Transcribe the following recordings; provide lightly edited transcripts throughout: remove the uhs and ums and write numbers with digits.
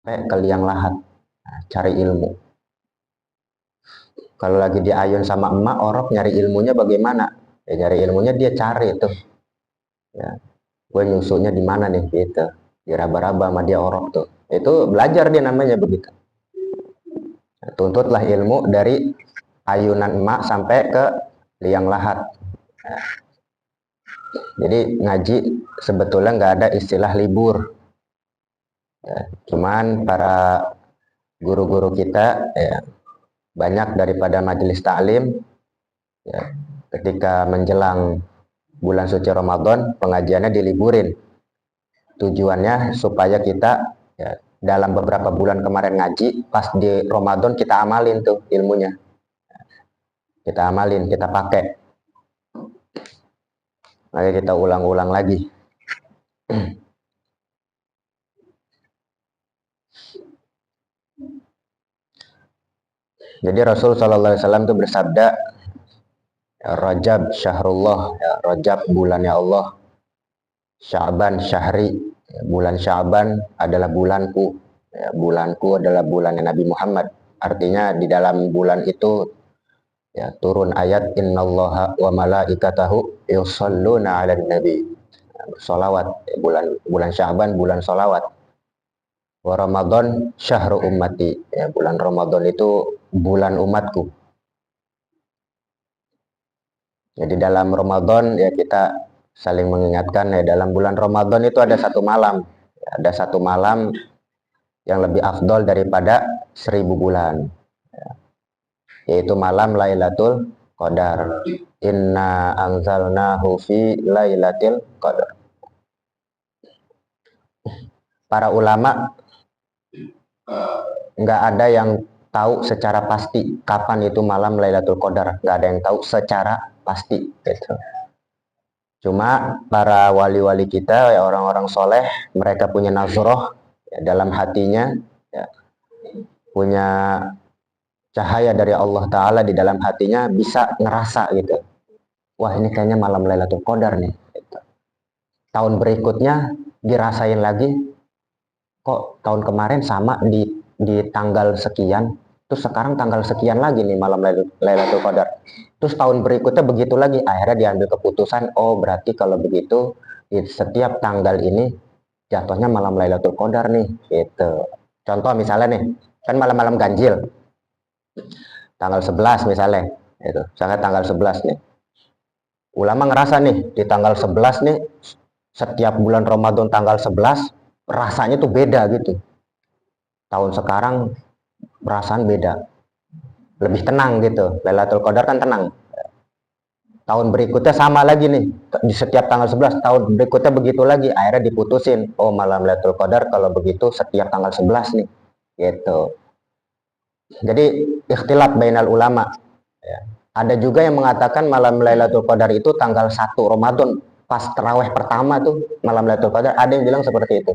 sampai ke liang lahat. Nah, cari ilmu. Kalau lagi di ayun sama emak, orok nyari ilmunya bagaimana? Ya, nyari ilmunya dia cari tuh. Ya, gue nyusunya di mana nih gitu. Diraba-raba sama dia orok tuh. Itu belajar dia namanya begitu. Nah, tuntutlah ilmu dari ayunan emak sampai ke liang lahat. Nah, jadi ngaji sebetulnya nggak ada istilah libur. Ya, cuman para guru-guru kita ya, banyak daripada majelis taklim ya, ketika menjelang bulan suci Ramadan pengajiannya diliburin. Tujuannya supaya kita ya, dalam beberapa bulan kemarin ngaji, pas di Ramadan kita amalin tuh ilmunya. Kita amalin, kita pakai. Maka kita ulang-ulang lagi. Jadi Rasul Shallallahu Alaihi Wasallam itu bersabda, Rajab syahrullah, ya, Rajab bulannya Allah, Sya'ban syahri, ya, bulan Sya'ban adalah bulanku, ya, bulanku adalah bulannya Nabi Muhammad. Artinya di dalam bulan itu ya, turun ayat innallaha wa malaikatahu yusholluna 'alan nabi. Sholawat, ya, bulan Sya'ban bulan sholawat. Wa Ramadan syahru ummati, ya, bulan Ramadan itu bulan umatku. Jadi dalam Ramadan ya kita saling mengingatkan ya, dalam bulan Ramadan itu ada satu malam, ya, ada satu malam yang lebih afdol daripada 1000 bulan, ya, yaitu malam Lailatul Qadar. Inna anzalnahu fi Lailatul Qadar. Para ulama nggak ada yang tahu secara pasti kapan itu malam Lailatul Qadar, nggak ada yang tahu secara pasti gitu. Cuma para wali-wali kita ya, orang-orang soleh, mereka punya nazroh ya, dalam hatinya ya, punya cahaya dari Allah Ta'ala di dalam hatinya, bisa ngerasa gitu, wah ini kayaknya malam Lailatul Qadar nih gitu. Tahun berikutnya dirasain lagi, kok tahun kemarin sama di tanggal sekian, terus sekarang tanggal sekian lagi nih malam Lailatul Qadar. Terus tahun berikutnya begitu lagi, akhirnya diambil keputusan, oh berarti kalau begitu di setiap tanggal ini jatuhnya malam Lailatul Qadar nih gitu. Contoh misalnya nih, kan malam-malam ganjil tanggal 11 misalnya itu, misalnya tanggal 11 nih. Ulama ngerasa nih di tanggal 11 nih, setiap bulan Ramadan tanggal 11 rasanya tuh beda gitu. Tahun sekarang perasaan beda, lebih tenang gitu. Lailatul Qadar kan tenang. Tahun berikutnya sama lagi nih, di setiap tanggal 11, tahun berikutnya begitu lagi, akhirnya diputusin, oh malam Lailatul Qadar kalau begitu setiap tanggal 11 nih gitu. Jadi ikhtilat bainal ulama ya. Ada juga yang mengatakan malam Lailatul Qadar itu tanggal 1 Ramadan, pas tarawih pertama tuh malam Lailatul Qadar, ada yang bilang seperti itu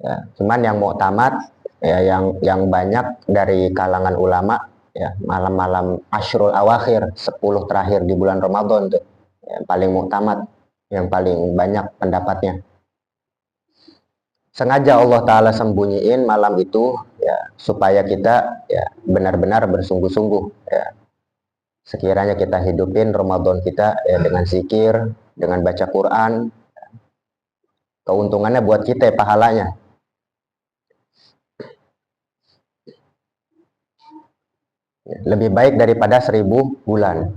ya. Cuman yang muktamad ya, yang banyak dari kalangan ulama ya, malam-malam Ashrul Awakhir, 10 terakhir di bulan Ramadan tuh yang paling muktamad, yang paling banyak pendapatnya. Sengaja Allah Ta'ala sembunyiin malam itu ya, supaya kita ya benar-benar bersungguh-sungguh ya. Sekiranya kita hidupin Ramadan kita ya, dengan zikir, dengan baca Quran, keuntungannya buat kita, pahalanya. Lebih baik daripada 1000 bulan.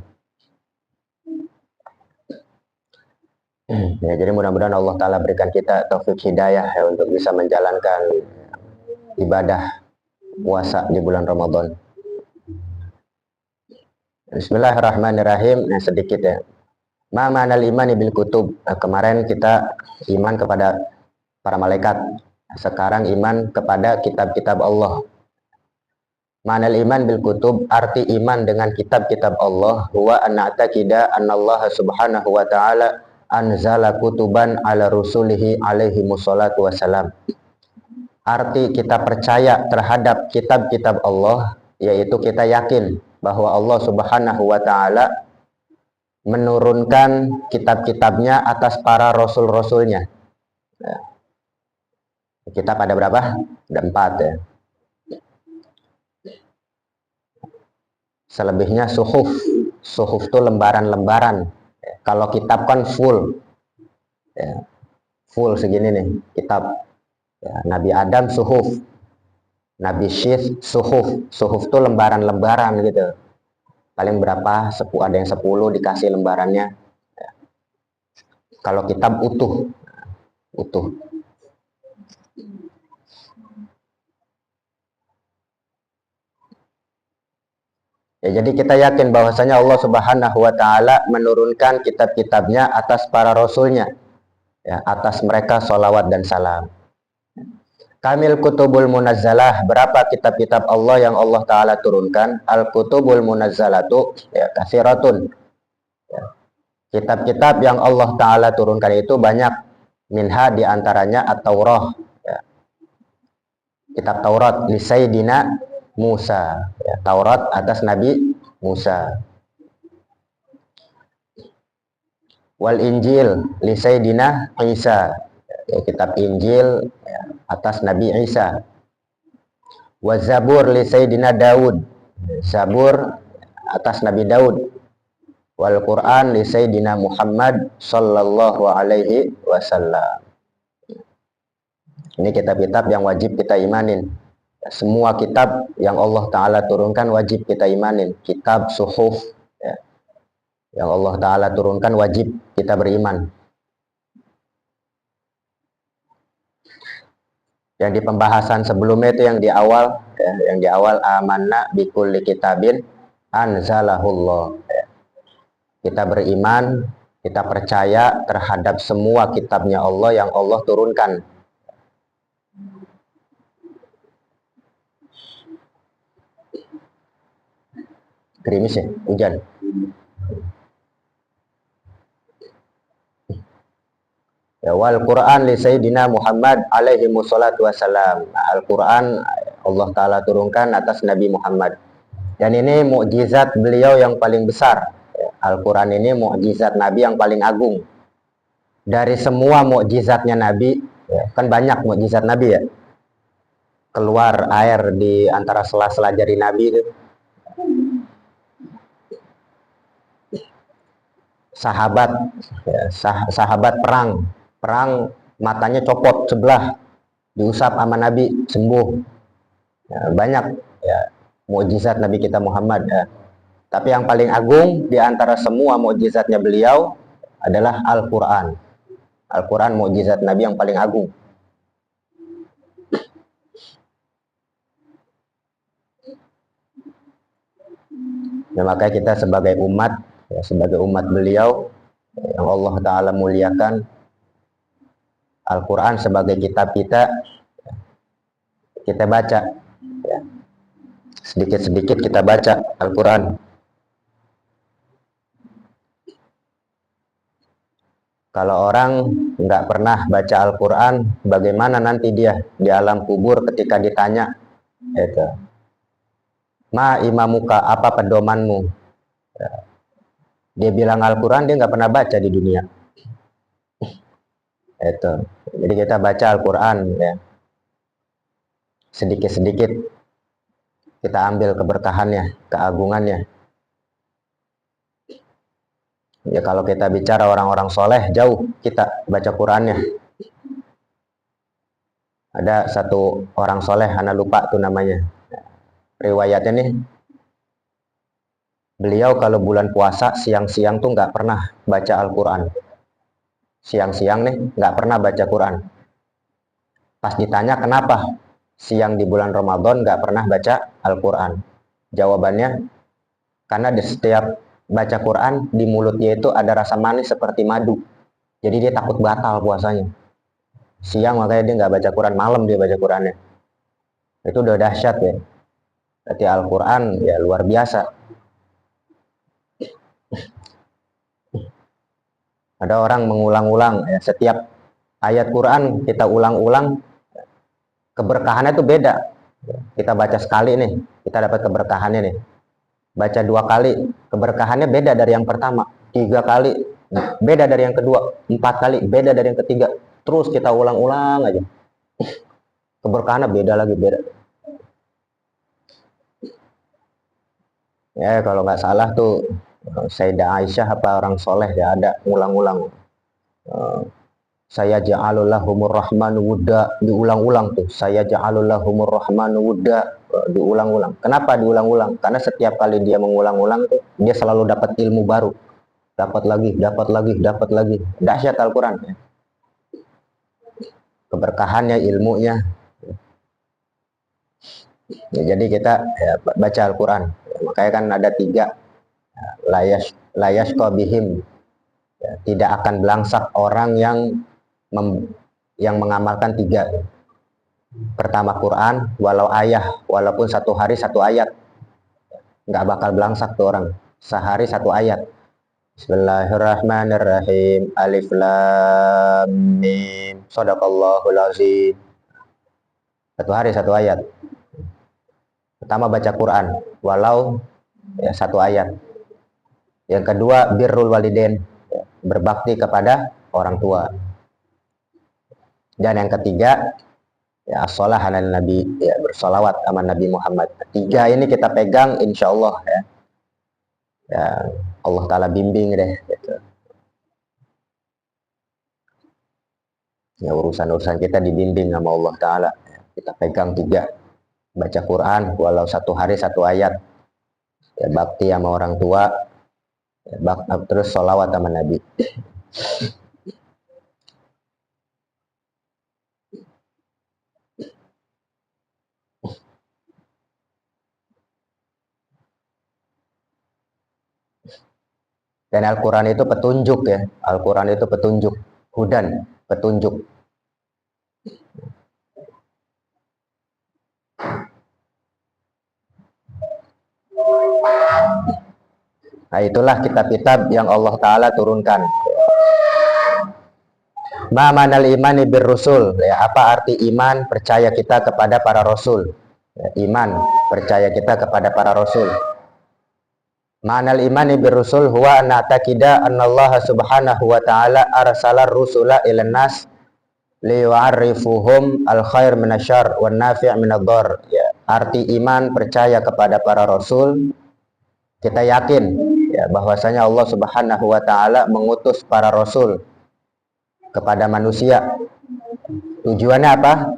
Ya, jadi mudah-mudahan Allah Ta'ala berikan kita taufik hidayah ya, untuk bisa menjalankan ibadah puasa di bulan Ramadan. Bismillahirrahmanirrahim. Nah, sedikit ya. Ma ma'nal imani bil kutub. Nah, kemarin kita iman kepada para malaikat. Sekarang iman kepada kitab-kitab Allah. Ma'nal iman bil kutub, arti iman dengan kitab-kitab Allah, huwa an na'taqida annallaha subhanahu wa ta'ala anzala kutuban ala rusulihi alaihi musallatu wassalam. Arti kita percaya terhadap kitab-kitab Allah, yaitu kita yakin bahwa Allah subhanahu wa ta'ala menurunkan kitab-kitabnya atas para rasul-rasulnya. Kitab ada berapa? Ada 4 ya. Selebihnya suhuf. Suhuf itu lembaran-lembaran. Kalau kitab kan full. Ya, full segini nih kitab. Ya, Nabi Adam suhuf. Nabi Syith suhuf. Suhuf itu lembaran-lembaran gitu. Paling berapa? Ada yang 10 dikasih lembarannya. Ya. Kalau kitab utuh. Utuh. Ya, jadi kita yakin bahwasanya Allah Subhanahu wa taala menurunkan kitab-kitabnya atas para rasulnya. Ya, atas mereka sholawat dan salam. Kamil kutubul munazzalah, berapa kitab-kitab Allah yang Allah taala turunkan? Al kutubul munazzalatu ya katsiratun. Ya. Kitab-kitab yang Allah taala turunkan itu banyak. Minha diantaranya at-Taurah. Ya. Kitab Taurat li Sayyidina Musa. Ya, Taurat atas Nabi Musa. Wal Injil li Sayyidina Isa. Ya, kitab Injil ya, atas Nabi Isa. Wa Zabur li Sayyidina Daud. Zabur atas Nabi Daud. Wal Quran li Sayyidina Muhammad sallallahu alaihi wasallam. Ini kitab-kitab yang wajib kita imanin. Semua kitab yang Allah Ta'ala turunkan wajib kita imanin. Kitab, suhuf ya, yang Allah Ta'ala turunkan wajib kita beriman. Yang di pembahasan sebelumnya itu yang di awal ya, yang di awal amanna bikulli kitabin anzalahullah ya. Kita beriman, kita percaya terhadap semua kitabnya Allah yang Allah turunkan. Gerimis ya, hujan. Ya, wal Quran li Sayyidina Muhammad alaihi wassalatu wassalam. Al-Quran Allah Ta'ala turunkan atas Nabi Muhammad. Dan ini mukjizat beliau yang paling besar. Al-Quran ini mukjizat Nabi yang paling agung. Dari semua mukjizatnya Nabi, ya, kan banyak mukjizat Nabi ya. Keluar air di antara sela-sela jari Nabi itu. Sahabat, ya, sahabat perang matanya copot sebelah, diusap sama Nabi sembuh. Ya, banyak ya mukjizat Nabi kita Muhammad ya. Tapi yang paling agung di antara semua mukjizatnya beliau adalah Al-Quran. Al-Quran mukjizat Nabi yang paling agung. Ya, makanya kita sebagai umat, ya, sebagai umat beliau yang Allah Ta'ala muliakan, Al-Quran sebagai kitab kita baca ya. Sedikit-sedikit kita baca Al-Quran. Kalau orang nggak pernah baca Al-Quran, bagaimana nanti dia di alam kubur ketika ditanya itu, ma imamuka, apa pedomanmu ya. Dia bilang Al-Quran, dia nggak pernah baca di dunia itu. Jadi kita baca Al-Quran ya, sedikit-sedikit kita ambil keberkahannya, keagungannya. Ya kalau kita bicara orang-orang soleh, jauh kita baca Qurannya. Ada satu orang soleh, anak lupa tuh namanya. Riwayatnya nih, beliau kalau bulan puasa siang-siang tuh nggak pernah baca Al-Quran. Siang-siang nih nggak pernah baca Quran. Pas ditanya kenapa siang di bulan Ramadan nggak pernah baca Al-Quran, jawabannya karena di setiap baca Quran di mulutnya itu ada rasa manis seperti madu. Jadi dia takut batal puasanya. Siang makanya dia nggak baca Quran, malam dia baca Qurannya. Itu udah dahsyat ya. Berarti Al-Quran ya luar biasa. Ada orang mengulang-ulang ya, setiap ayat Quran kita ulang-ulang, keberkahannya itu beda. Kita baca sekali nih, kita dapat keberkahannya nih. Baca 2 kali, keberkahannya beda dari yang pertama. 3 kali, beda dari yang kedua. 4 kali, beda dari yang ketiga. Terus kita ulang-ulang aja. Keberkahannya beda lagi, beda. Ya kalau nggak salah tuh Sayyidah Aisyah apa orang soleh ya ada ngulang-ulang. Saya ja'alulahumur rahmanu wudda, diulang-ulang tuh. Saya ja'alulahumur rahmanu wudda, diulang-ulang. Kenapa diulang-ulang? Karena setiap kali dia mengulang-ulang tuh, dia selalu dapat ilmu baru. Dapat lagi, dapat lagi, dapat lagi. Dahsyat Al-Quran. Ya. Keberkahannya, ilmunya. Ya, jadi kita ya, baca Al-Quran. Ya, makanya kan ada 3. Layas bihim. Ya, tidak akan belangsak orang yang mengamalkan 3. Pertama Quran, walaupun satu hari 1 ayat, nggak bakal belangsak tuh orang. Sehari 1 ayat. Bismillahirrahmanirrahim. Alif lam mim. Shadaqallahul azim. 1 hari 1 ayat. Pertama baca Quran, walau ya 1 ayat. Yang kedua birrul walidain, berbakti kepada orang tua. Dan yang ketiga ya sholah ala nabi, ya bersolawat sama Nabi Muhammad. 3 ini kita pegang insya Allah ya. Ya Allah Ta'ala bimbing deh gitu. Ya urusan-urusan kita dibimbing sama Allah Ta'ala. Kita pegang 3. Baca Quran walau 1 hari 1 ayat. Ya, bakti sama orang tua. Ya, terus sholawat sama Nabi. Dan Al-Quran itu petunjuk ya. Al-Quran itu petunjuk. Hudan, petunjuk. Nah itulah kitab-kitab yang Allah Ta'ala turunkan. Ma manal imani bir rusul, ya, apa arti iman? Percaya kita kepada para rasul. Ya, iman, percaya kita kepada para rasul. Manal imani bir rusul huwa na'taqida annallaha subhanahu wa ta'ala arsala rusula ilan nas liyu'arrifuhum al khair minasyar wan nafi' minadh-dhar. Ya, arti iman percaya kepada para rasul, kita yakin ya bahwasanya Allah Subhanahu wa taala mengutus para rasul kepada manusia. Tujuannya apa?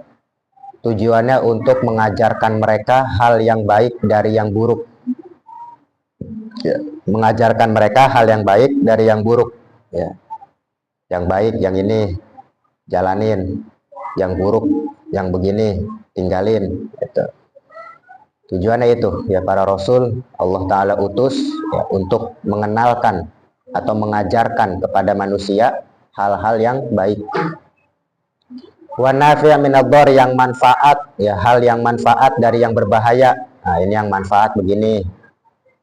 Tujuannya untuk mengajarkan mereka hal yang baik dari yang buruk. Ya, mengajarkan mereka hal yang baik dari yang buruk. Ya. Yang baik, yang ini jalanin, yang buruk, yang begini tinggalin. Gitu. Tujuannya itu ya para rasul Allah Ta'ala utus ya, untuk mengenalkan atau mengajarkan kepada manusia hal-hal yang baik. Wa nafi' minadh-dhar, yang manfaat ya, hal yang manfaat dari yang berbahaya. Nah ini yang manfaat begini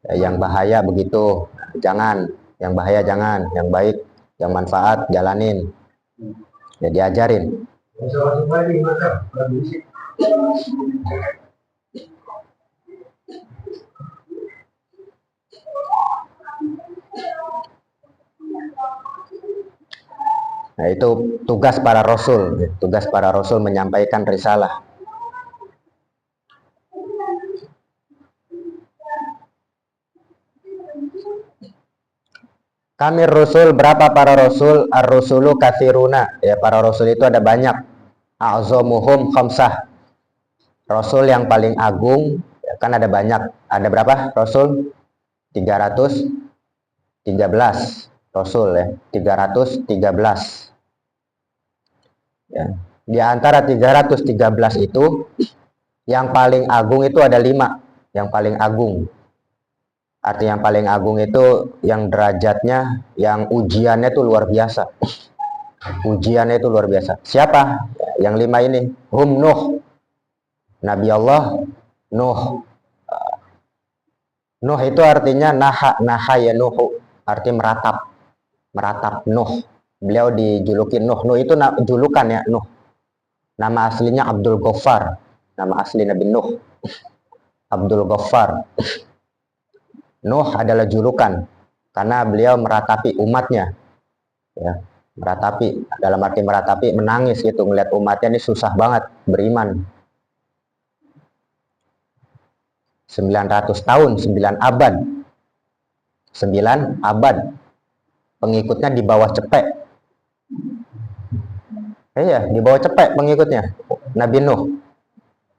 ya, yang bahaya begitu jangan, yang bahaya jangan, yang baik yang manfaat jalanin ya, diajarin. Nah itu tugas para rasul menyampaikan risalah. Kami rasul, berapa para rasul? Ar-rusulu katsiruna, ya para rasul itu ada banyak. A'zamuhum khamsah, rasul yang paling agung ya, kan ada banyak. Ada berapa rasul? 313 rasul ya, 313 ya. Di antara 313 itu yang paling agung itu ada 5 yang paling agung. Arti yang paling agung itu yang derajatnya, yang ujiannya itu luar biasa. Ujiannya itu luar biasa. Siapa? Yang 5 ini. Hum Nuh, Nabi Allah Nuh. Nuh itu artinya naha ya Nuhu, arti meratap. Meratap Nuh. Beliau dijuluki Nuh. Nuh itu julukan ya, Nuh. Nama aslinya Abdul Ghaffar. Nama asli Nabi Nuh Abdul Ghaffar. Nuh adalah julukan karena beliau meratapi umatnya ya. Meratapi, dalam arti meratapi menangis gitu, ngeliat umatnya ini susah banget beriman. 900 tahun, 9 abad. 9 abad. Pengikutnya di bawah cepek. Iya, di bawah cepek pengikutnya. Nabi Nuh.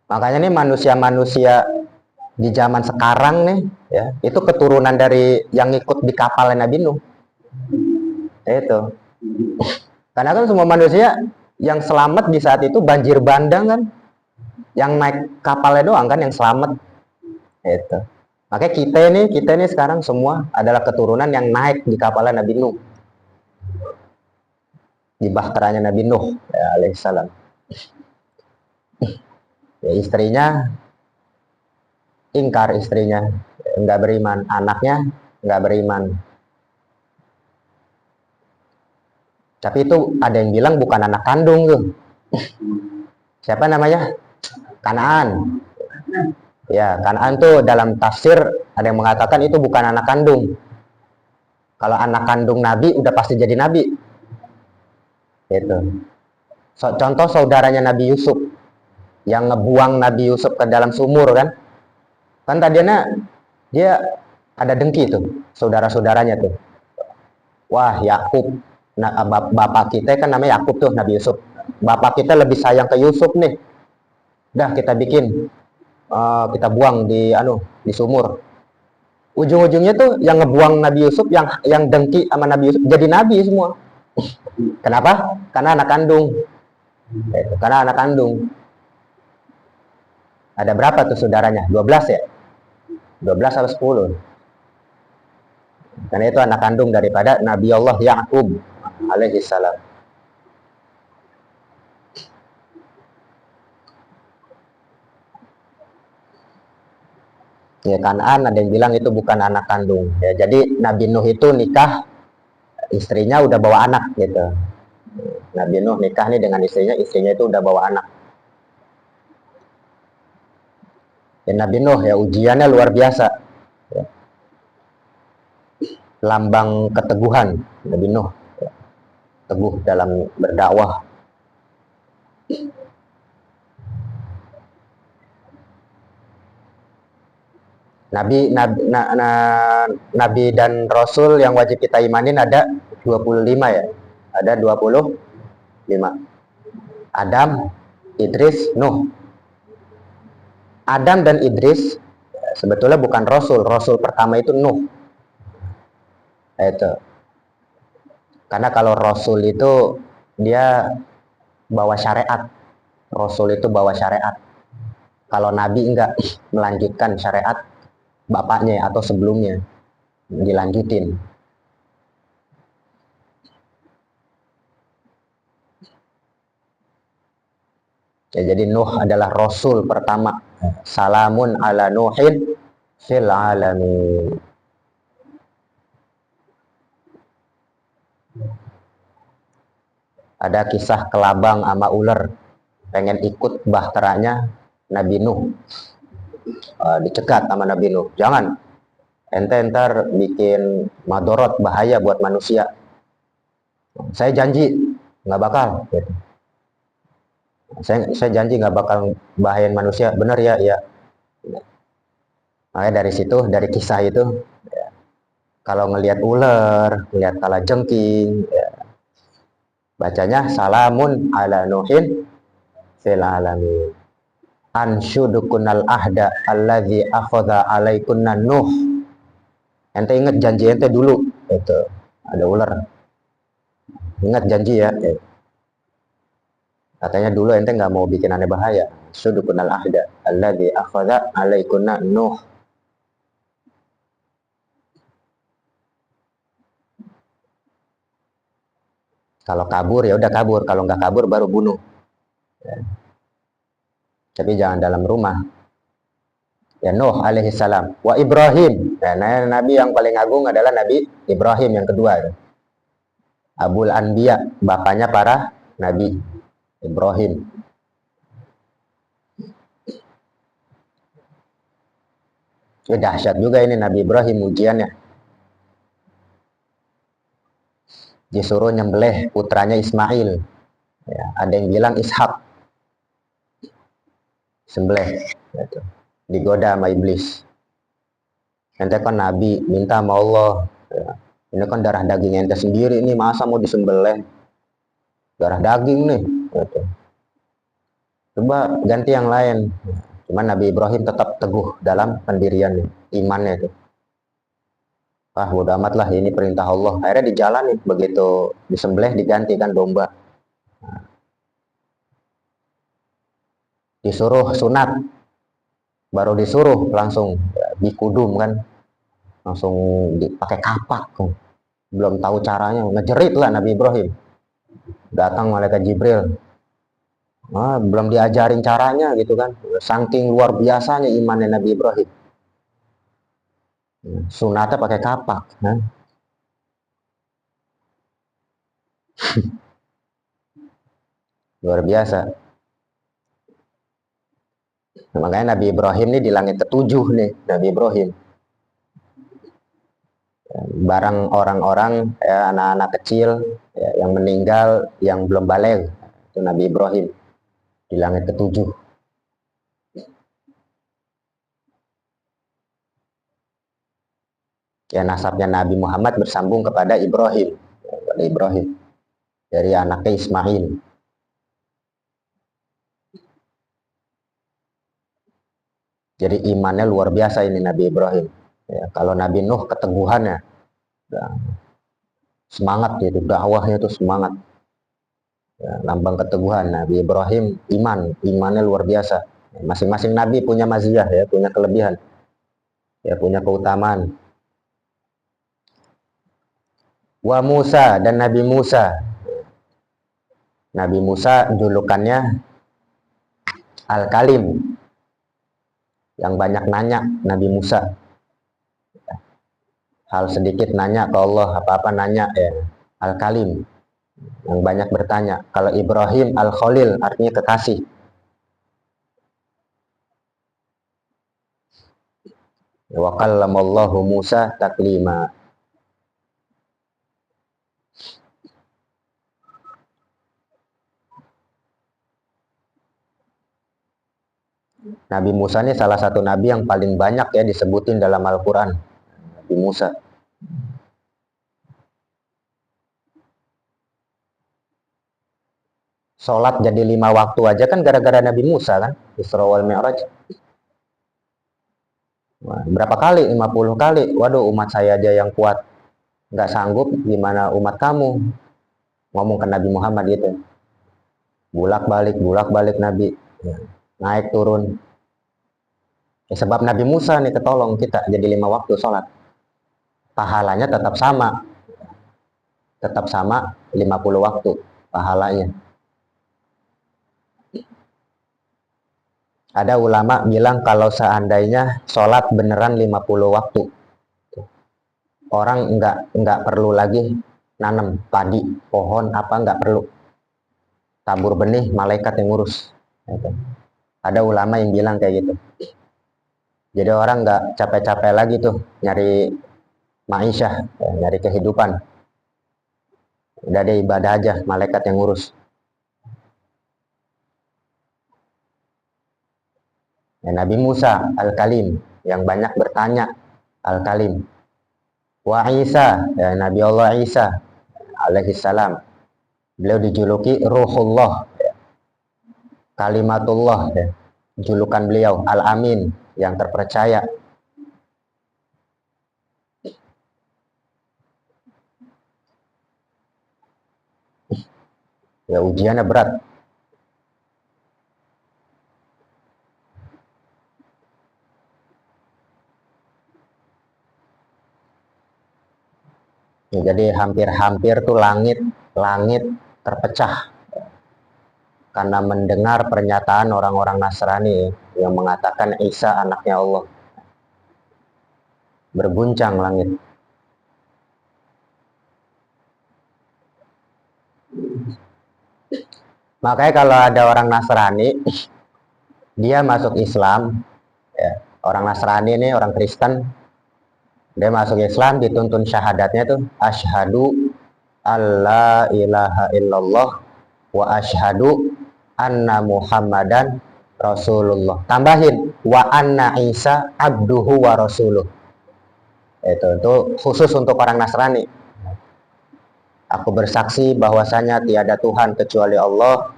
Makanya nih manusia-manusia di zaman sekarang nih, ya, itu keturunan dari yang ikut di kapal Nabi Nuh. Itu. Karena kan semua manusia yang selamat di saat itu banjir bandang kan, yang naik kapalnya doang kan yang selamat. Itu. Makanya kita ini sekarang semua adalah keturunan yang naik di kapalnya Nabi Nuh. Di bahteranya Nabi Nuh ya, alaihissalam. Ya, istrinya ingkar, istrinya nggak beriman, anaknya nggak beriman. Tapi itu ada yang bilang bukan anak kandung tuh. Siapa namanya? Kanaan. Ya, Kanaan tuh dalam tafsir ada yang mengatakan itu bukan anak kandung. Kalau anak kandung Nabi udah pasti jadi Nabi. Itu. Contoh saudaranya Nabi Yusuf yang ngebuang Nabi Yusuf ke dalam sumur kan. Kan tadinya dia ada dengki tuh, saudara-saudaranya tuh. Wah, Yakub, nah, bapak kita kan namanya Yakub tuh, Nabi Yusuf. Bapak kita lebih sayang ke Yusuf nih. Dah kita bikin, kita buang di sumur. Ujung-ujungnya tuh yang ngebuang Nabi Yusuf, yang dengki sama Nabi Yusuf, jadi Nabi semua. Kenapa? Karena anak kandung. Karena anak kandung. Ada berapa tuh saudaranya? 12 ya? 12 atau 10? Karena itu anak kandung daripada Nabi Allah Yakub alaihi salam. Ya, Kanaan ada yang bilang itu bukan anak kandung. Ya, jadi Nabi Nuh itu nikah, istrinya udah bawa anak gitu. Nabi Nuh nikah nih dengan istrinya itu udah bawa anak. Ya, Nabi Nuh ya ujiannya luar biasa. Ya. Lambang keteguhan Nabi Nuh. Ya. Teguh dalam berdakwah. Nabi dan Rasul yang wajib kita imanin ada 25 ya. Ada 25. Adam, Idris, Nuh. Adam dan Idris sebetulnya bukan Rasul. Rasul pertama itu Nuh. Itu. Karena kalau Rasul itu dia bawa syariat. Rasul itu bawa syariat. Kalau Nabi enggak melanjutkan syariat bapaknya atau sebelumnya, dilanjutin. Ya, jadi Nuh adalah Rasul pertama. Salamun ala Nuhin fil alamin. Ada kisah kelabang sama ular pengen ikut bahteranya Nabi Nuh. Dicegat sama Nabi Nuh, jangan, ente ntar bikin madorot, bahaya buat manusia. Saya janji nggak bakal gitu. Saya janji nggak bakal bahayain manusia, bener ya, ya. Makanya dari situ, dari kisah itu ya, kalau ngelihat ular, ngelihat kalajengking ya, bacanya salamun ala nuhin fil alamin. Anshudukunal ahda alladzi akhadha alaikunna nuh. Ente ingat janji ente dulu. Itu ada ular. Ingat janji ya. Katanya dulu ente nggak mau bikin aneh bahaya. Sudukunal ahda alladzi akhadha alaikunna nuh. Kalau kabur ya udah kabur, kalau nggak kabur baru bunuh. Ya. Tapi jangan dalam rumah. Ya Nuh alaihi salam. Wa Ibrahim. Nah, nabi yang paling agung adalah Nabi Ibrahim yang kedua. Abul Anbiya, bapaknya para nabi, Ibrahim. Ya, dahsyat juga ini Nabi Ibrahim ujiannya. disuruh nyembelih putranya Ismail. Ya, ada yang bilang Ishak, sembelih, gitu. Digoda sama iblis. Ente kan nabi, minta sama Allah. Ya. Ini kan darah daging ente sendiri nih, masa mau disembelih? Darah daging nih. Gitu. Coba ganti yang lain. Cuman Nabi Ibrahim tetap teguh dalam pendirian imannya itu. Ah, bodo amat lah, ini perintah Allah. Akhirnya dijalanin, begitu disembelih digantikan domba. Disuruh sunat, baru disuruh langsung ya, dikudum kan, langsung dipakai kapak. Belum tahu caranya, ngejerit lah Nabi Ibrahim. Datang malaikat Jibril. Belum diajarin caranya gitu kan. Saking luar biasanya imannya Nabi Ibrahim. Sunatnya pakai kapak. Luar biasa. Nah, makanya Nabi Ibrahim nih di langit ketujuh nih, Nabi Ibrahim. Barang orang-orang ya, anak-anak kecil ya, yang meninggal yang belum balik, itu Nabi Ibrahim di langit ketujuh. Ya, nasabnya Nabi Muhammad bersambung kepada Ibrahim, kepada Ibrahim dari anaknya Ismail. Jadi imannya luar biasa ini Nabi Ibrahim. Ya, kalau Nabi Nuh keteguhannya, ya, semangat gitu, dakwahnya itu semangat. Ya, lambang keteguhan. Nabi Ibrahim imannya luar biasa. Masing-masing Nabi punya maziyah ya, punya kelebihan, ya punya keutamaan. Wa Musa dan Nabi Musa. Nabi Musa julukannya Al-Kalim, yang banyak nanya Nabi Musa. Hal sedikit nanya ke Allah, apa-apa nanya ya. Al-Kalim, yang banyak bertanya. Kalau Ibrahim Al-Khalil artinya kekasih. Wa kallamallahu Musa taklima. Nabi Musa ini salah satu nabi yang paling banyak ya disebutin dalam Al-Quran. Nabi Musa. Sholat jadi 5 waktu aja kan gara-gara Nabi Musa kan. Isra wal Mi'raj. Berapa kali? 50 kali. Waduh, umat saya aja yang kuat nggak sanggup, gimana umat kamu? Ngomong ke Nabi Muhammad gitu. Bulak-balik Nabi. Naik turun. Ya, sebab Nabi Musa nih ketolong kita jadi 5 waktu sholat. Pahalanya tetap sama. Tetap sama 50 waktu pahalanya. Ada ulama bilang kalau seandainya sholat beneran 50 waktu, orang nggak perlu lagi nanam padi, pohon apa nggak perlu. Tabur benih, malaikat yang ngurus. Ada ulama yang bilang kayak gitu. Jadi orang nggak capek-capek lagi tuh nyari ma'isyah, nyari kehidupan. Udah ada ibadah aja, malaikat yang ngurus. Ya, Nabi Musa Al-Kalim, yang banyak bertanya, Al-Kalim. Wa Isa, ya, Nabi Allah Isa alaihi salam. Beliau dijuluki Ruhullah, ya, Kalimatullah, ya. Julukan beliau Al-Amin, yang terpercaya. Ya, ujiannya berat. Ya, jadi hampir-hampir tuh langit terpecah karena mendengar pernyataan orang-orang Nasrani yang mengatakan Isa anaknya Allah. Berguncang langit. Makanya kalau ada orang Nasrani, dia masuk Islam, ya, orang Nasrani ini, orang Kristen, dia masuk Islam, dituntun syahadatnya tuh, asyhadu alla ilaha illallah wa asyhadu anna Muhammadan Rasulullah. Tambahin wa anna Isa abduhu wa rasuluh. Itu khusus untuk orang Nasrani. Aku bersaksi bahwasanya tiada Tuhan kecuali Allah,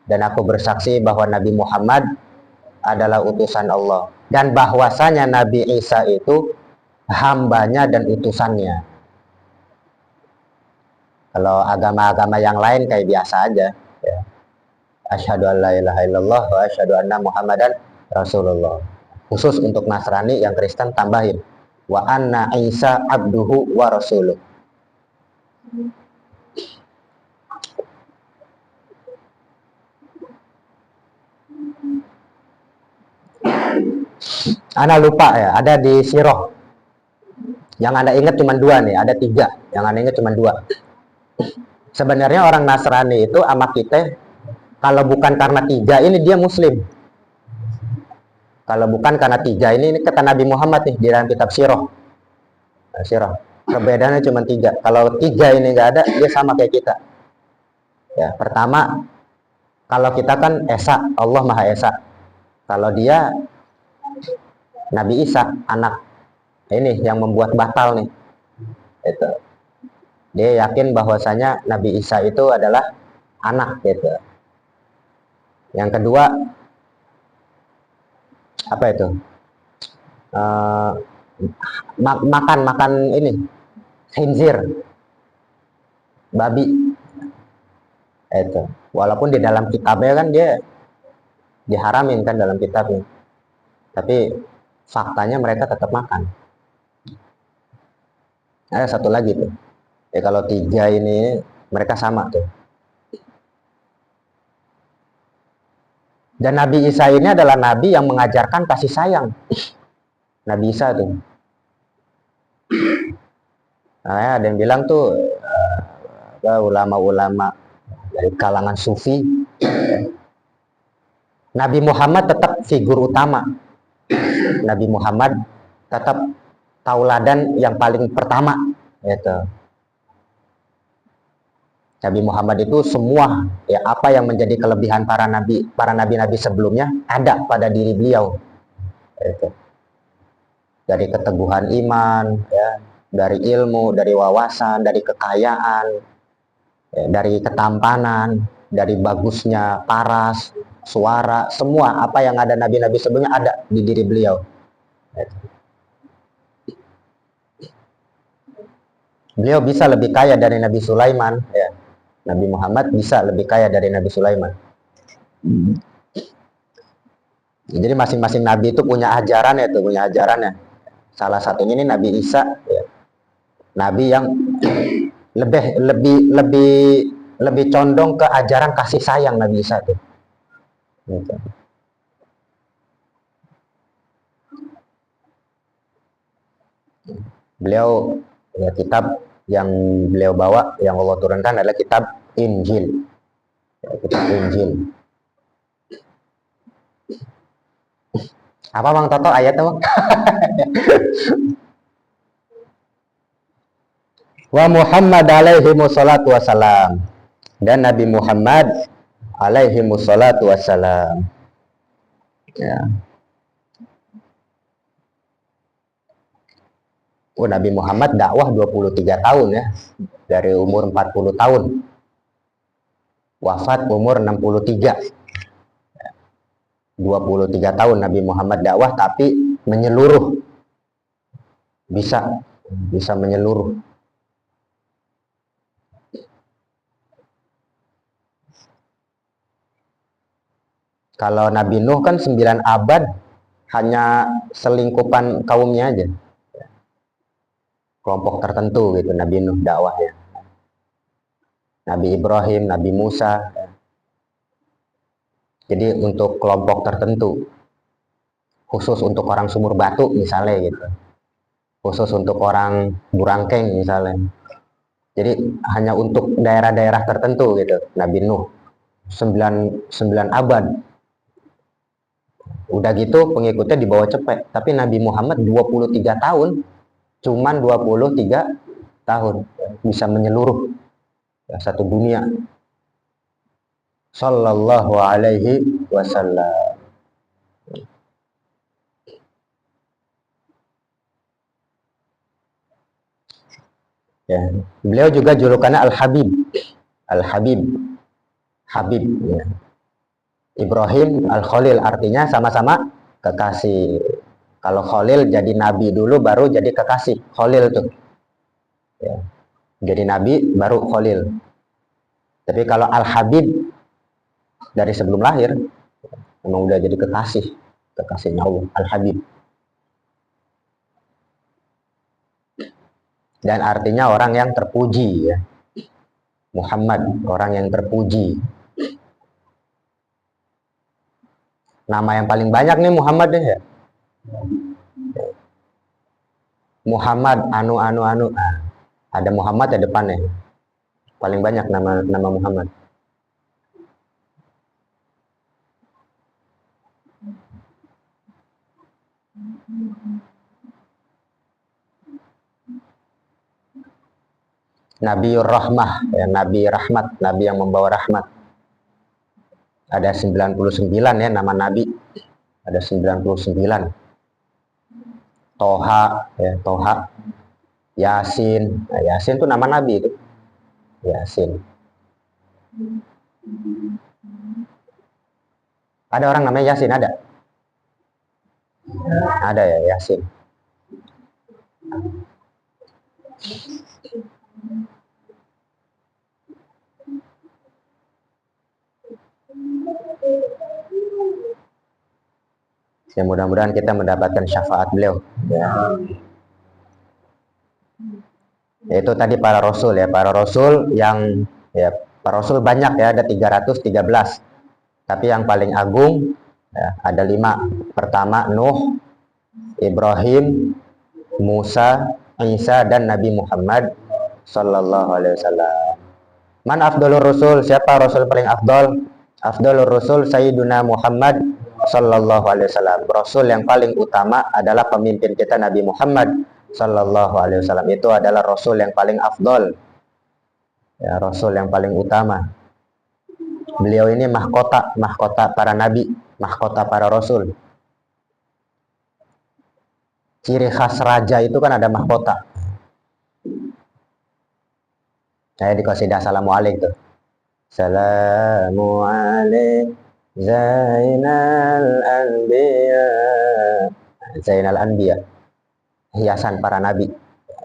dan aku bersaksi bahwa Nabi Muhammad adalah utusan Allah, dan bahwasanya Nabi Isa itu hambanya dan utusannya. Kalau agama-agama yang lain kayak biasa aja, ya. Asyhadu an la ilaha illallah wa asyhadu anna Muhammadan Rasulullah. Khusus untuk Nasrani, yang Kristen tambahin wa anna Isa abduhu wa rasuluh. Ana lupa ya, ada di Sirah. Yang Anda ingat cuma dua nih, ada tiga. Yang Anda ingat cuma dua. Sebenarnya orang Nasrani itu sama kita, kalau bukan karena tiga ini dia Muslim. Kalau bukan karena tiga ini kata Nabi Muhammad nih di dalam kitab Sirah. Sirah. Perbedaannya cuma tiga. Kalau tiga ini nggak ada, dia sama kayak kita. Ya, pertama, kalau kita kan Esa, Allah Maha Esa. Kalau dia Nabi Isa, anak ini yang membuat batal nih. Itu. Dia yakin bahwasanya Nabi Isa itu adalah anak gitu. Yang kedua, apa itu? Makan ini khinzir, babi. Itu. Walaupun di dalam kitabnya kan dia diharamin kan dalam kitabnya. Tapi faktanya mereka tetap makan. Ada satu lagi tuh. Ya kalau tiga ini mereka sama tuh. Dan Nabi Isa ini adalah Nabi yang mengajarkan kasih sayang. Nabi Isa tuh. Nah, ada yang bilang tuh ulama-ulama dari kalangan sufi, Nabi Muhammad tetap figur utama. Nabi Muhammad tetap tauladan yang paling pertama, gitu. Nabi Muhammad itu semua ya apa yang menjadi kelebihan para nabi sebelumnya ada pada diri beliau. Gitu. Dari keteguhan iman, ya, dari ilmu, dari wawasan, dari kekayaan, ya, dari ketampanan, dari bagusnya paras, suara, semua apa yang ada nabi-nabi sebelumnya ada di diri beliau. Beliau bisa lebih kaya dari Nabi Sulaiman, ya. Nabi Muhammad bisa lebih kaya dari Nabi Sulaiman. Jadi masing-masing nabi itu punya ajaran ya, tuh punya ajarannya. Salah satunya ini Nabi Isa, ya. Nabi yang lebih condong ke ajaran kasih sayang Nabi Isa tuh. Gitu. Beliau ya, kitab yang beliau bawa, yang Allah turunkan adalah kitab Injil. Ya, kitab Injil. Apa Bang Toto ayatnya Bang? Wa Muhammad alaihi wassalatu wassalam. Dan Nabi Muhammad alaihi wassalatu wassalam. Ya. Oh, Nabi Muhammad dakwah 23 tahun ya. Dari umur 40 tahun. Wafat umur 63. 23 tahun Nabi Muhammad dakwah, tapi menyeluruh. Bisa menyeluruh. Kalau Nabi Nuh kan 9 abad hanya selingkupan kaumnya aja. Kelompok tertentu gitu Nabi Nuh dakwahnya. Nabi Ibrahim, Nabi Musa. Jadi untuk kelompok tertentu, khusus untuk orang Sumur Batu misalnya gitu, khusus untuk orang Burangkeng misalnya. Jadi hanya untuk daerah-daerah tertentu gitu. Nabi Nuh 9 abad. Udah gitu pengikutnya dibawa cepet. Tapi Nabi Muhammad 23 tahun, cuman 23 tahun bisa menyeluruh. ya, satu dunia. Sallallahu alaihi wasallam. Ya, beliau juga julukannya Al-Habib. Al-Habib, Habib. Ya. Ibrahim Al-Khalil artinya sama-sama kekasih. Kalau Khalil jadi nabi dulu baru jadi kekasih. Khalil tuh. Ya. Jadi nabi baru Khalil. Tapi kalau Al-Habib dari sebelum lahir memang udah jadi kekasih. Kekasihnya Allah, Al-Habib. Dan artinya orang yang terpuji ya. Muhammad, orang yang terpuji. Nama yang paling banyak nih Muhammad deh ya. Muhammad anu. Nah, ada Muhammad di depannya. Paling banyak nama Muhammad. Nabiur Rahmah, ya, Nabi Rahmat, Nabi yang membawa rahmat. Ada 99 ya nama Nabi. Ada 99. Toha, ya, Toha. Yasin. Nah, Yasin itu nama Nabi itu. Yasin. Ada orang namanya Yasin, ada? Ada ya, Yasin. Ya, mudah-mudahan kita mendapatkan syafaat beliau. Ya. Yaitu tadi para rasul ya, para rasul yang ya, para rasul banyak ya, ada 313. Tapi yang paling agung ya, ada 5. Pertama Nuh, Ibrahim, Musa, Isa dan Nabi Muhammad sallallahu alaihi wasallam. Man afdalur rasul? Siapa rasul paling afdal? Afdalur rasul Sayyiduna Muhammad sallallahu alaihi wasallam. Rasul yang paling utama adalah pemimpin kita Nabi Muhammad sallallahu alaihi wasallam. Itu adalah rasul yang paling afdal. Ya, rasul yang paling utama. Beliau ini mahkota para nabi, mahkota para rasul. Ciri khas raja itu kan ada mahkota. Saya dikasih assalamualaikum tuh. Assalamualaikum Zainal Anbiya. Zainal Anbiya. Hiasan para nabi.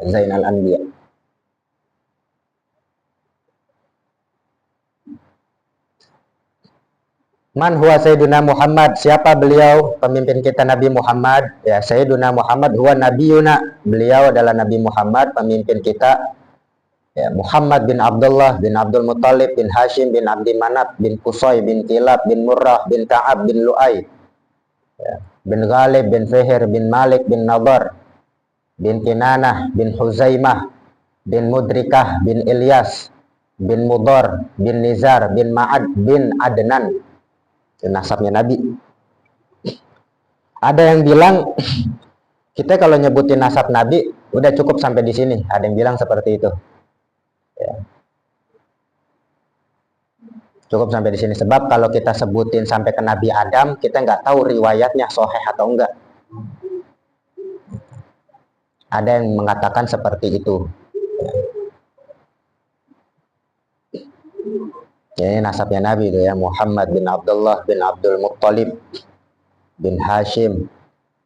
Zainal Anbiya. Man huwa Sayyiduna Muhammad? Siapa beliau? Pemimpin kita Nabi Muhammad. Ya, Sayyiduna Muhammad huwa nabiyuna. Beliau adalah Nabi Muhammad, pemimpin kita. Ya, Muhammad bin Abdullah bin Abdul Muttalib bin Hashim bin Abdi Manaf bin Qusay bin Kilab bin Murrah bin Ka'ab bin Lu'ay, ya, bin Ghalib bin Fihir bin Malik bin Nadar bin Kinanah bin Huzaimah bin Mudrikah bin Ilyas bin Mudar bin Nizar bin Ma'ad bin Adnan. Itu nasabnya Nabi. Ada yang bilang kita kalau nyebutin nasab Nabi udah cukup sampai di sini. Ada yang bilang seperti itu. Ya. Cukup sampai di sini, sebab kalau kita sebutin sampai ke Nabi Adam, kita nggak tahu riwayatnya sahih atau enggak. Ada yang mengatakan seperti itu. Ya, ini nasabnya Nabi itu ya, Muhammad bin Abdullah bin Abdul Muttalib bin Hashim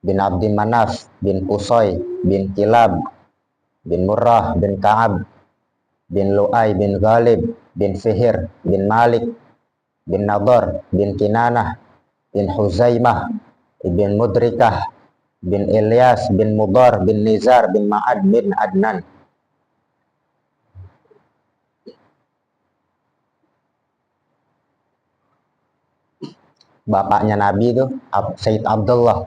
bin Abdi Manaf bin Qusay bin Kilab bin Murrah bin Ka'ab bin Lu'ay bin Ghalib bin Fihir bin Malik bin Nadar bin Kinanah bin Huzaimah bin Mudrikah bin Ilyas bin Mudar bin Nizar bin Ma'ad bin Adnan. Bapaknya Nabi itu Sayyid Abdullah.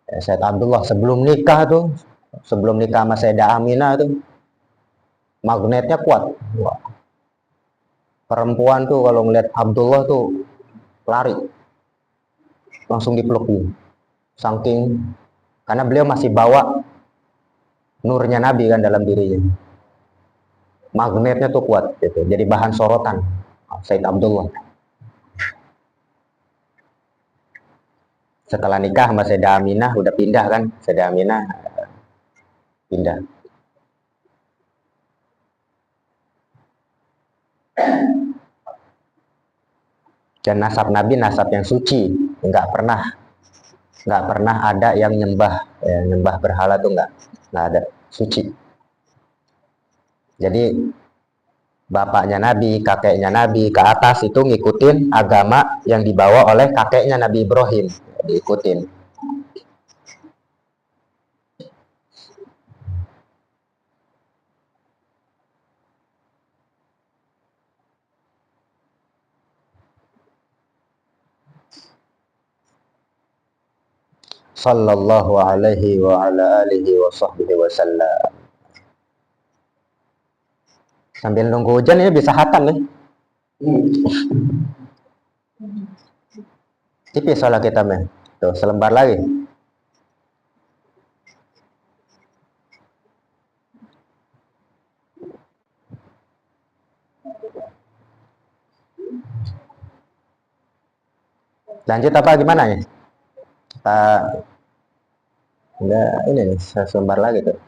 Sayyid Abdullah sebelum nikah tuh, sebelum nikah sama Sayyidah Aminah tuh magnetnya kuat. Wah. Perempuan tuh kalau ngeliat Abdullah tuh lari, langsung dipeluk gitu. Saking, karena beliau masih bawa nurnya Nabi kan dalam dirinya. magnetnya tuh kuat gitu, jadi bahan sorotan Said Abdullah. Setelah nikah sama Sayyidah Aminah udah pindah kan, Sayyidah Aminah pindah. Dan nasab Nabi nasab yang suci, nggak pernah ada yang nyembah berhala tuh nggak ada, suci. Jadi bapaknya Nabi, kakeknya Nabi ke atas itu ngikutin agama yang dibawa oleh kakeknya Nabi Ibrahim, diikutin. Sallallahu alaihi wa ala alihi wa sahbihi wasallam. Sambil nunggu hujan ini bisa hatam nih. Tipis soalnya kita men. Tuh selembar lagi. Lanjut apa gimana ya? Enggak, ini nih selembar lagi tuh.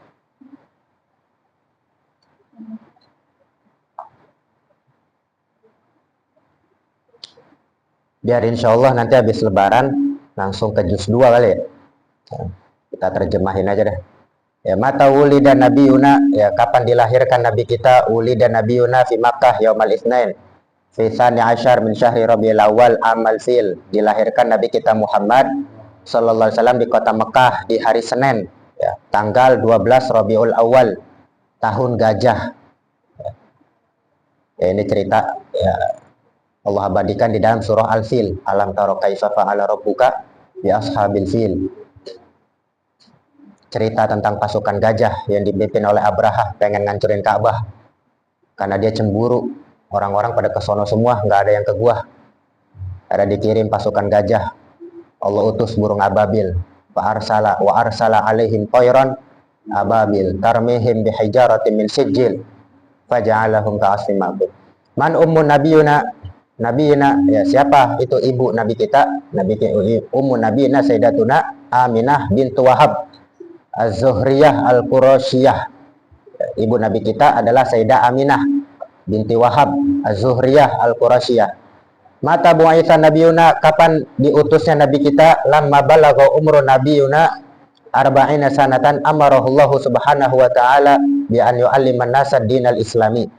Biar insya Allah nanti habis lebaran langsung ke juz 2 kali ya. Kita terjemahin aja deh. Ya, mata wulida nabiyuna, ya kapan dilahirkan nabi kita? Wulida nabiyuna fi Makkah yaumal itsnain fi tsani asyar min syahri Rabiul Awal amal fil. Dilahirkan nabi kita Muhammad sallallahu alaihi wasallam di kota Mekah di hari Senin, ya, tanggal 12 Rabiul Awal tahun gajah. Ya, ini cerita ya, Allah abadikan di dalam surah Al-Fil. Alam taro kaifa fa'ala rabbuka bi ashabil fil. Cerita tentang pasukan gajah yang dipimpin oleh Abraha, pengen ngancurin Ka'bah karena dia cemburu. Orang-orang pada kesono semua, nggak ada yang ke gua. Ada dikirim pasukan gajah. Allah utus burung ababil. Wa arsala alaihim tayran ababil tarmihim bihijaratin min sijil faja'alahum ka'asfin ma'kul. Man ummun nabiyuna, ya siapa itu ibu nabi kita? Ummu nabiyina Sayyidatuna Aminah bintu Wahab Az-Zuhriyah Al-Qurashiyah. Ibu nabi kita adalah Sayyidah Aminah binti Wahab Az-Zuhriyah Al-Qurashiyah. Mata bu'aitsa nabiyuna, kapan diutusnya nabi kita? Lamma balagha umru nabiyuna arba'ina sanatan amarahullahu subhanahu wa ta'ala bi an yu'alliman nasa dinal islami.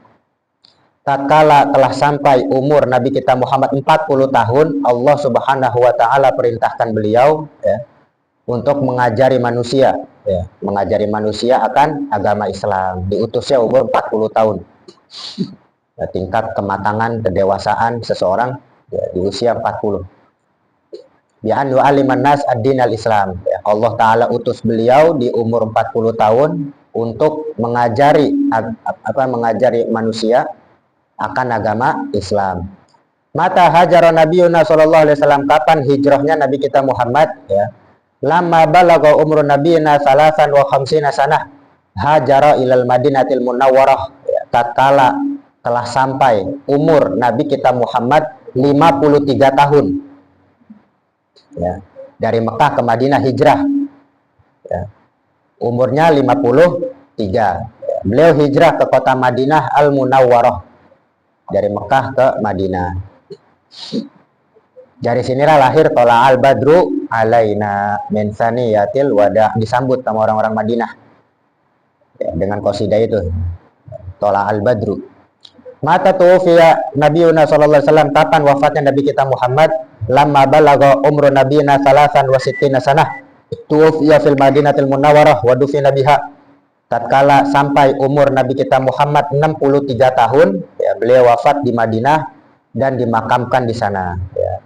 Tatkala telah sampai umur nabi kita Muhammad 40 tahun, Allah subhanahu wa ta'ala perintahkan beliau ya, untuk mengajari manusia akan agama Islam. Diutusnya umur 40 tahun. Ya, tingkat kematangan kedewasaan seseorang ya, di usia 40. Bi an yu'alliman nas ad-dinal Islam. Ya, Allah taala utus beliau di umur 40 tahun untuk mengajari manusia akan agama Islam. Mata hajara nabiyuna sallallahu alaihi wasallam, kapan hijrahnya nabi kita Muhammad ya? Lama balagha umru nabiyina salasan wa khamsina sanah hajara ilal Madinatil Munawwarah, ya, tatkala telah sampai umur nabi kita Muhammad 53 tahun ya, dari Mekah ke Madinah hijrah ya, umurnya 53 ya, beliau hijrah ke kota Madinah Al Munawwarah dari Mekah ke Madinah. Dari sinilah lahir Tola al Badru alaina min saniyatil wada, disambut sama orang-orang Madinah ya, dengan qasidah itu Tola al Badru. Mata tuwfiya nabiyuna sallallahu alaihi wasallam, kapan wafatnya nabi kita Muhammad? Lamma balagha umru nabiyina salasan wa sittina sanah tuwfiya fil Madinatil Munawwarah wa dufina biha. Tatkala sampai umur nabi kita Muhammad 63 tahun ya, beliau wafat di Madinah dan dimakamkan di sana ya.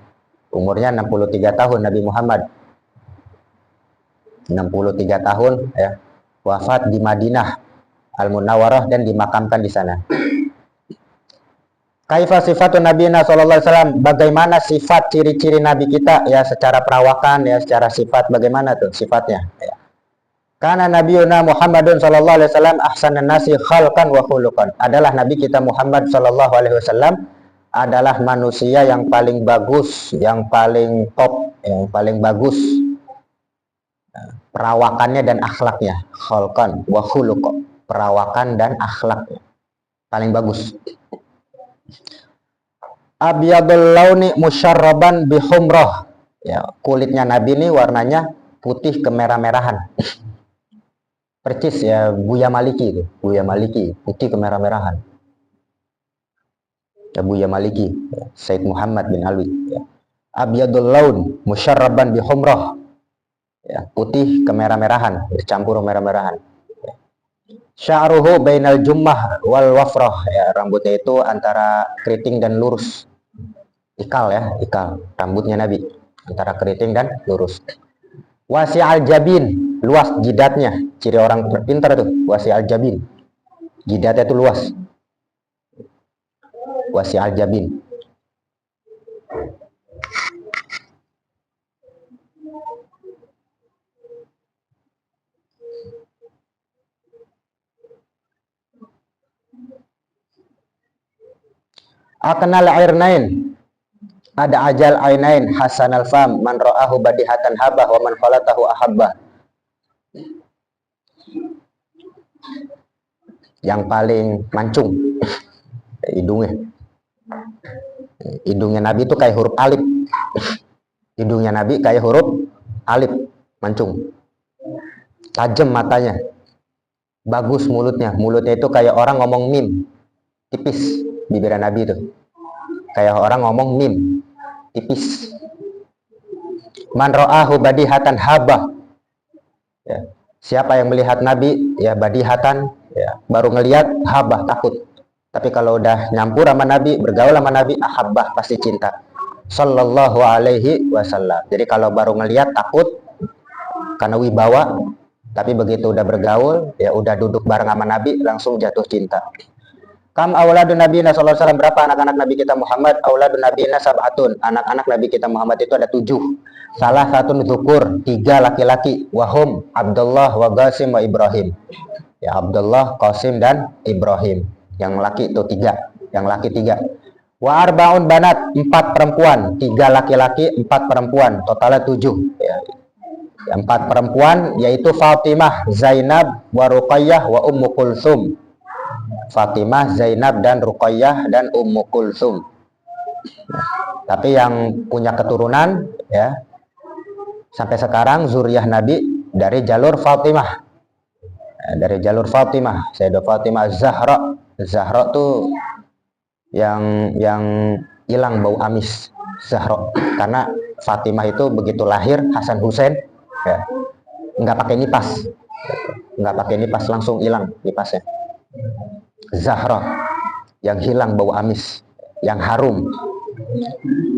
Umurnya 63 tahun Nabi Muhammad, 63 tahun ya, wafat di Madinah Al Munawwarah dan dimakamkan di sana. Kaifa sifatun nabiyina sallallahu alaihi wasallam, bagaimana sifat ciri-ciri nabi kita ya, secara perawakan ya, secara sifat bagaimana tuh sifatnya ya. Karena Nabiuna Muhammadun sallallahu alaihi wasallam ahsanan nasi khalqan wa khuluqan. Adalah Nabi kita Muhammad sallallahu alaihi wasallam adalah manusia yang paling bagus, yang paling top, yang paling bagus perawakannya dan akhlaknya. Khalqan wa khuluqan. Perawakan dan akhlaknya paling bagus. Abyadul launi musyarraban bihumrah. Ya, kulitnya Nabi ini warnanya putih kemerah-merahan. Percis ya Buya Maliki itu, Buya Maliki, putih kemerah-merahan. Ya Buya Maliki, ya, Said Muhammad bin Alwi. Ya. Abyadul laun musyarraban bihumrah. Ya, putih kemerah-merahan, bercampur merah-merahan. Ya. Sya'ruhu bainal jummah wal wafrah. Ya, rambutnya itu antara keriting dan lurus. Ikal ya, ikal. Rambutnya Nabi antara keriting dan lurus. Wasi'al jabin, luas jidatnya. Ciri orang pintar tuh, wasi'al jabin. Jidatnya itu luas. Wasi'al jabin. Aknal airnain. Ada ajal ainain hasan al-fam man ra'ahu badihatan habah wa man khalatahu ahabbah. Yang paling mancung hidungnya. Hidungnya Nabi itu kayak huruf alif. Hidungnya Nabi kayak huruf alif, mancung. Tajam matanya. Bagus mulutnya. Mulutnya itu kayak orang ngomong mim. Tipis bibir Nabi itu. Kayak orang ngomong mim, tipis. Man ra'ahu badihatan habah. Ya. Siapa yang melihat Nabi, ya badihatan, ya, baru ngelihat habah, takut. Tapi kalau udah nyampur sama Nabi, bergaul sama Nabi, ahabbah, pasti cinta. Sallallahu alaihi wasallam. Jadi kalau baru ngelihat takut karena wibawa, tapi begitu udah bergaul, ya udah duduk bareng sama Nabi, langsung jatuh cinta. Kam auladun nabiyina sallallahu alaihi wasallam, berapa anak-anak Nabi kita Muhammad? Auladun nabiyina sab'atun. Anak-anak Nabi kita Muhammad itu ada 7. Salah satu dzukur, 3 laki-laki. Wahum Abdullah wa Qasim wa Ibrahim. Ya Abdullah, Qasim dan Ibrahim. Yang laki itu 3, yang laki 3. Wa arbaun banat, 4 perempuan, 3 laki-laki, 4 perempuan, totalnya 7. Ya. 4 perempuan yaitu Fatimah, Zainab, wa Ruqayyah wa Ummu Kulsum. Fatimah, Zainab dan Ruqayyah dan Ummu Kulsum. Tapi yang punya keturunan ya sampai sekarang zuriyah Nabi dari jalur Fatimah. Dari jalur Fatimah, Sayyidah Fatimah Zahra. Zahra tuh yang hilang bau amis, Zahra. Karena Fatimah itu begitu lahir Hasan Husain ya, nggak pakai nipas. Nggak pakai nipas, langsung hilang nipasnya. Zahra yang hilang bau amis, yang harum.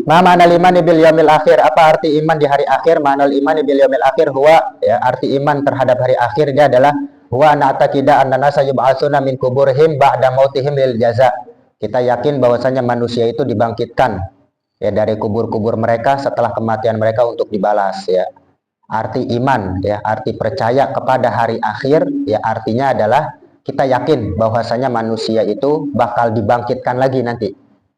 Ma ma'nal imani bil yaumil akhir, apa arti iman di hari akhir? Ma'nal imani bil yaumil akhir huwa, ya, arti iman terhadap hari akhir dia adalah huwa na'taqida anna nasa yub'atsuna min kuburihim ba'da mautihim lil jaza. Kita yakin bahwasanya manusia itu dibangkitkan ya dari kubur-kubur mereka setelah kematian mereka untuk dibalas ya. Arti iman ya, arti percaya kepada hari akhir ya, artinya adalah kita yakin bahwasanya manusia itu bakal dibangkitkan lagi nanti.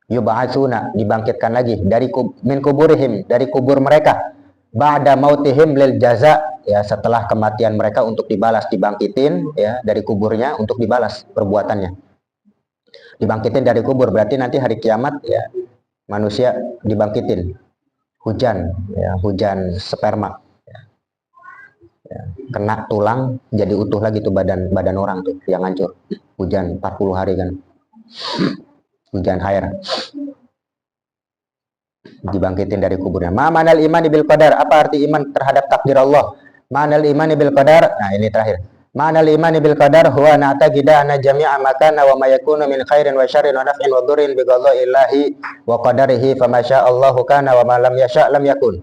Yub'atsuna, dibangkitkan lagi dari min kuburihim, dari kubur mereka. Ba'da mautihim lil jaza, ya setelah kematian mereka untuk dibalas, dibangkitin ya dari kuburnya untuk dibalas perbuatannya. Dibangkitin dari kubur berarti nanti hari kiamat ya manusia dibangkitin. Hujan ya, hujan sperma. Ya, kena tulang jadi utuh lagi tuh badan orang tuh yang hancur. Hujan 40 hari kan, hujan air, dibangkitin dari kuburnya. Ma manal iman bil qadar, apa arti iman terhadap takdir Allah? Manal iman bil qadar, nah ini terakhir. Manal iman bil qadar huwa na'taqida anna jami'a ma kana wa ma yakunu min khairin wa syarrin wa naf'in wa dhurrin bi qada'illahi wa qadarihi fa ma syaa Allahu kana wa ma lam yasha' lam yakun.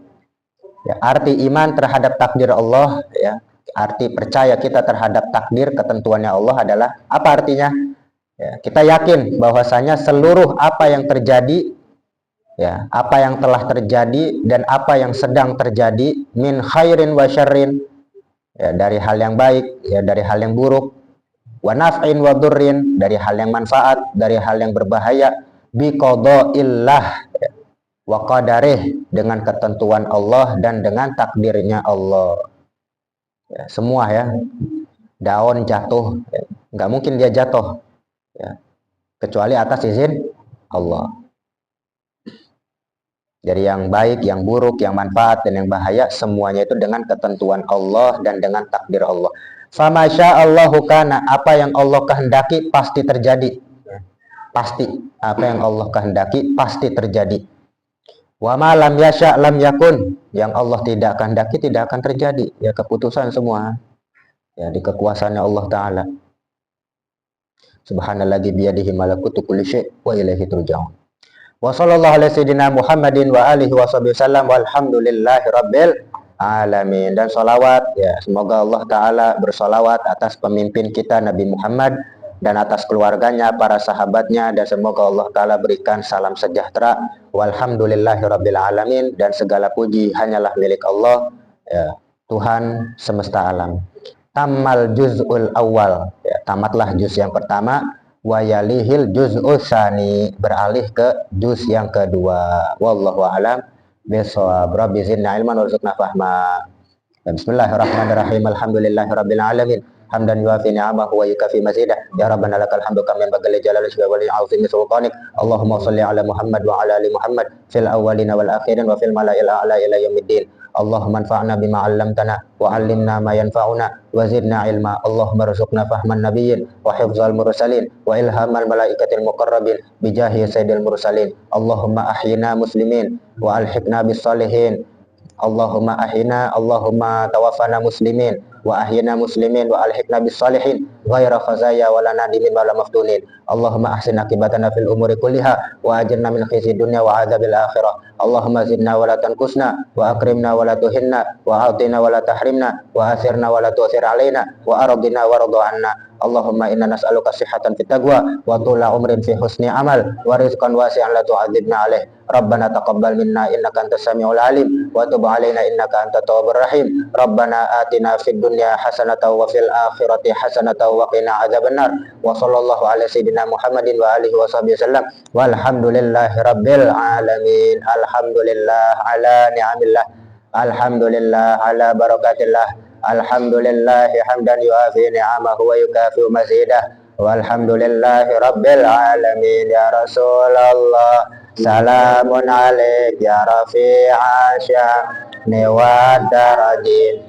Ya, arti iman terhadap takdir Allah ya, arti percaya kita terhadap takdir ketentuannya Allah adalah apa artinya? Ya, kita yakin bahwasanya seluruh apa yang terjadi ya, apa yang telah terjadi dan apa yang sedang terjadi min khairin wa syarrin ya, dari hal yang baik, ya, dari hal yang buruk, wa naf'in wa durrin, dari hal yang manfaat, dari hal yang berbahaya, bi qadaillah, ya, wa qadarih, dengan ketentuan Allah dan dengan takdirnya Allah. Ya, semua ya, daun jatuh, ya, nggak mungkin dia jatuh, ya, kecuali atas izin Allah. Dari yang baik, yang buruk, yang manfaat, dan yang bahaya, semuanya itu dengan ketentuan Allah dan dengan takdir Allah. Fama sya'allahu kana, apa yang Allah kehendaki pasti terjadi. Pasti, apa yang Allah kehendaki pasti terjadi. Wa ma lam yasha' lam yakun, yang Allah tidak kehendaki tidak akan terjadi. Ya, keputusan semua. Ya, di kekuasaannya Allah Ta'ala. Subhanalladzi biyadihi malakutu kulli syai' wa ilaihi turja'un. Wa sallallahu ala sayyidina Muhammadin wa alihi wa sallam walhamdulillahi rabbil alamin. Dan salawat, ya, semoga Allah Ta'ala bersalawat atas pemimpin kita Nabi Muhammad dan atas keluarganya, para sahabatnya, dan semoga Allah Ta'ala berikan salam sejahtera. Walhamdulillahi rabbil alamin, dan segala puji hanyalah milik Allah, ya, Tuhan semesta alam. Tamal juz'ul awal, ya, tamatlah juz yang pertama. Wayalihil juz'ul tsani, beralih ke juz yang kedua. Wallahu a'lam bishawab. Rabbi zidna ilman warzuqna fahma. Bismillahirrahmanirrahim. Alhamdulillahirabbil alamin. Hamdan yuafi ni'amahu wa yukafi mazidah. Ya Rabbana lakal hamdu kama yanbaghi li jalali wajhika wa li 'azimi sultanik. Allahumma shalli ala Muhammad wa ala ali Muhammad fil awwalin wal akhirin wa fil mala'il a'la ila yaumiddin. Allahumma anfa'na bima 'allamtana wa 'allimna ma yanfa'una wa zidna ilma. Allahumma rzuqna fahman nabiyyin wa hifdzal mursalin wa ilhamal malaikatil muqarrabin bijahi sayyidil mursalin. Allahumma ahyina muslimin wa alhiqna bis salihin. Allahumma ahyina, Allahumma tawaffana muslimin wa ahyina muslimin wa alhiqna bis salihin ghaira khazaya wa lana dimin wa la maftunin. Allahumma ahsin akibatana fil umuri kulliha wa ajirna min khizyi dunya wa adzabil akhirah. Allahumma zidna wa la tanqusna wa akrimna wa la tuhinna wa atina wa la tahrimna wa athirna wa la tu'thir alaina wa ardina wa radu anna. Allahumma inna nas'aluka sihhatan fit taqwa wa tula umrin fi husni amal wa rizqan wasi'an la tu'adzibna alaih. Rabbana taqabbal minna innaka antas samiul alim wa tub alaina innaka antat tawwabur rahim. Rabbana atina fid dunya hasanatan wa fil akhirati hasanatan wa qina adzabannar. Wa sallallahu ala sayyidina Muhammadin wa alihi wa sahbihi wasallam. Walhamdulillahi rabbil alamin. Alhamdulillah ala ni'amillah. Alhamdulillah ala barakatillah. Alhamdulillahi hamdan yuafi ni'amahu wa yukafi mazidah. Walhamdulillahi rabbil alamin. Ya Rasulullah, salamun alaik ya rafi'a sya'ni wa darajin.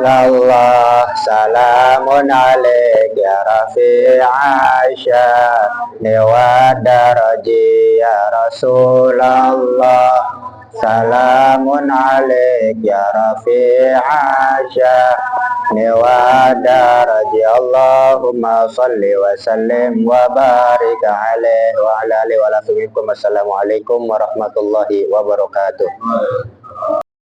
Allah, salamun alaik ya rafi'a sya'ni wa daraji. Ya Rasulullah, salamun alaik ya rafi'a sya'ni wa daraji. Allahumma salli wa sallim wa barik alaihi wa ala alihi wa sahbihi. Wassalamualaikum warahmatullahi wabarakatuh.